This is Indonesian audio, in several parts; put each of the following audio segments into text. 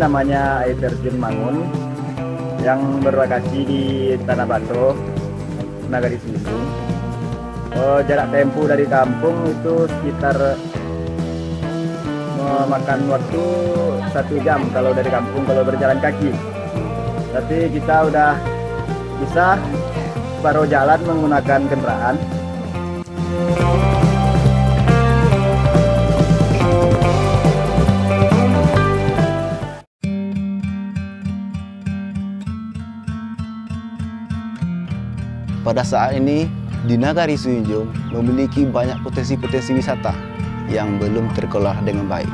Namanya air terjun Mangun yang berlokasi di Tanah Bato, Nagari Sujung. Jarak tempuh dari kampung itu sekitar memakan waktu 1 jam kalau dari kampung, kalau berjalan kaki. Tapi kita udah bisa separuh jalan menggunakan kendaraan. Pada saat ini, di Nagari Sujung memiliki banyak potensi-potensi wisata yang belum terkelola dengan baik.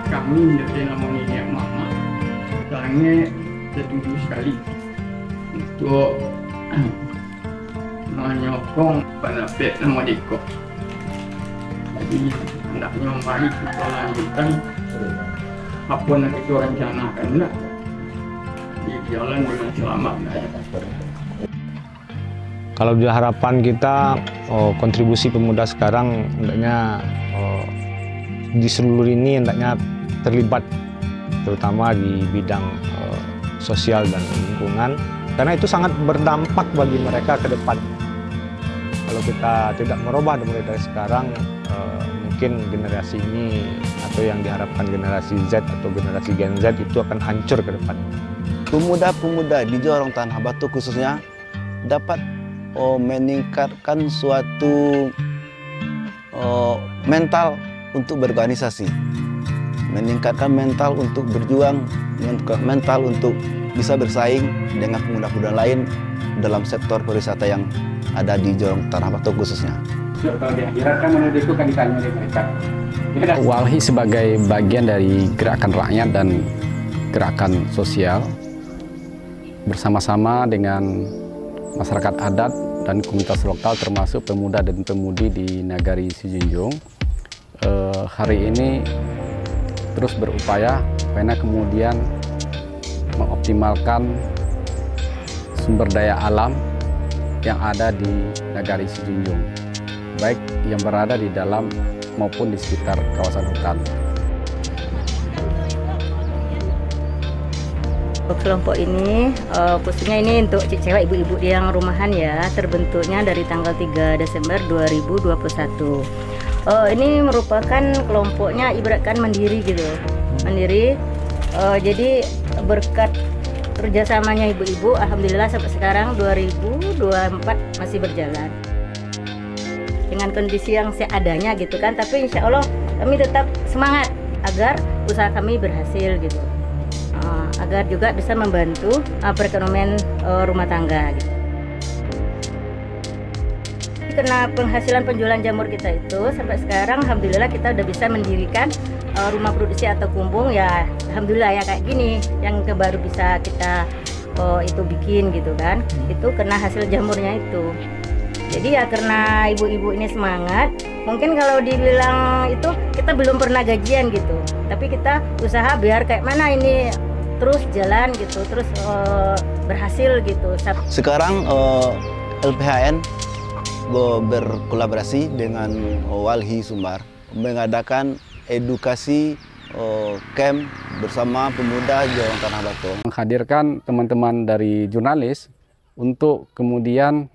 Kami menjadi namanya Mama, orangnya setuju sekali untuk menyokong pendapat nama Deko. Jadi hendaknya mari kita lanjutkan apa yang kita rencanakan lah di jalan dengan selamat. Kalau di harapan kita kontribusi pemuda sekarang hendaknya di seluruh ini hendaknya terlibat terutama di bidang sosial dan lingkungan. Karena itu sangat berdampak bagi mereka ke depan. Kalau kita tidak merubah mulai dari sekarang, mungkin generasi ini atau yang diharapkan generasi Z atau generasi Gen Z itu akan hancur ke depan. Pemuda-pemuda di Jorong Tanah Bato khususnya dapat meningkatkan suatu mental untuk berorganisasi, meningkatkan mental untuk berjuang, mental untuk bisa bersaing dengan pemuda-pemuda lain dalam sektor pariwisata yang ada di Jorong Tanah Bato khususnya. Kalau di akhirat kan menurut itu kan ditanya oleh mereka. Walhi sebagai bagian dari gerakan rakyat dan gerakan sosial bersama-sama dengan masyarakat adat dan komunitas lokal termasuk pemuda dan pemudi di Nagari Sujung. Hari ini terus berupaya karena kemudian mengoptimalkan sumber daya alam yang ada di Nagari Sujung, baik yang berada di dalam maupun di sekitar kawasan hutan. Kelompok ini khususnya ini untuk cewek ibu-ibu yang rumahan ya, terbentuknya dari tanggal 3 Desember 2021. Ini merupakan kelompoknya ibaratkan mandiri gitu, mandiri. Jadi berkat kerjasamanya ibu-ibu, alhamdulillah sampai sekarang 2024 masih berjalan dengan kondisi yang seadanya gitu kan. Tapi insya Allah kami tetap semangat agar usaha kami berhasil gitu, agar juga bisa membantu perekonomian rumah tangga gitu. Karena penghasilan penjualan jamur kita itu sampai sekarang alhamdulillah kita udah bisa mendirikan rumah produksi atau kumbung ya, alhamdulillah ya kayak gini yang baru bisa kita itu bikin gitu kan. Itu karena hasil jamurnya itu. Jadi ya karena ibu-ibu ini semangat, mungkin kalau dibilang itu kita belum pernah gajian gitu, tapi kita usaha biar kayak mana ini terus jalan gitu, terus berhasil gitu. Sekarang LPHN berkolaborasi dengan Walhi Sumbar mengadakan edukasi camp bersama pemuda Jorong Tanah Bato. Menghadirkan teman-teman dari jurnalis untuk kemudian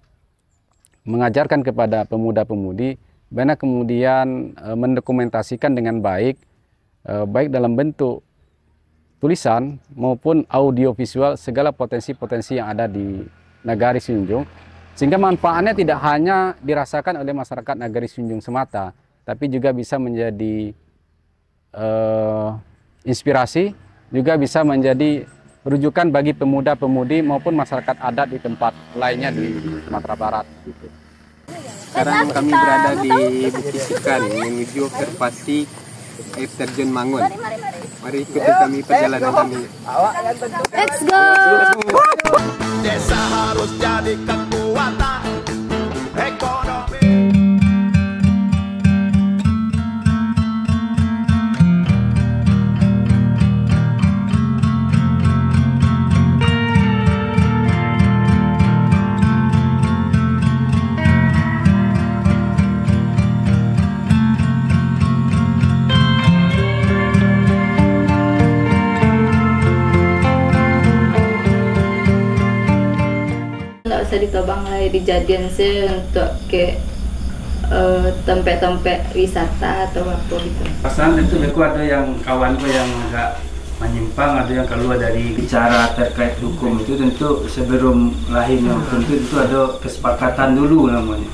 mengajarkan kepada pemuda-pemudi bagaimana kemudian mendokumentasikan dengan baik, baik dalam bentuk tulisan maupun audiovisual segala potensi-potensi yang ada di Nagari Sijunjung, sehingga manfaatnya tidak hanya dirasakan oleh masyarakat Nagari Sijunjung semata, tapi juga bisa menjadi inspirasi, juga bisa menjadi rujukan bagi pemuda-pemudi maupun masyarakat adat di tempat lainnya di Sumatera Barat. Gitu. Sekarang kami berada di Bukit Sikan menuju observasi air terjun Mangun. Mari ikuti kami perjalanan kami. Let's go! Desa harus jadi kekuatan ekonomi. Nggak usah ditobang lah, dijadian sih untuk ke tempat-tempat wisata atau apa gitu. Pasangan itu aku ada yang kawanku yang agak menyimpang, ada yang keluar dari bicara terkait hukum itu tentu sebelum lahirnya hukum itu ada kesepakatan dulu namanya.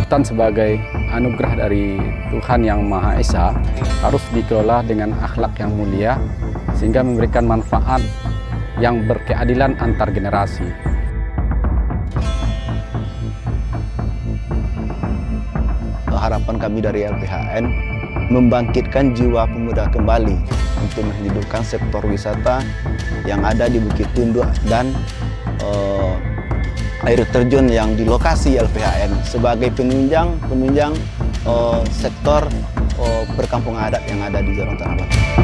Hutan sebagai anugerah dari Tuhan Yang Maha Esa harus dikelola dengan akhlak yang mulia sehingga memberikan manfaat yang berkeadilan antar generasi. Harapan kami dari LPHN membangkitkan jiwa pemuda kembali untuk menghidupkan sektor wisata yang ada di Bukit Tunduk dan air terjun yang di lokasi LPHN sebagai penunjang sektor perkampungan adat yang ada di Jorong Tanah Batu.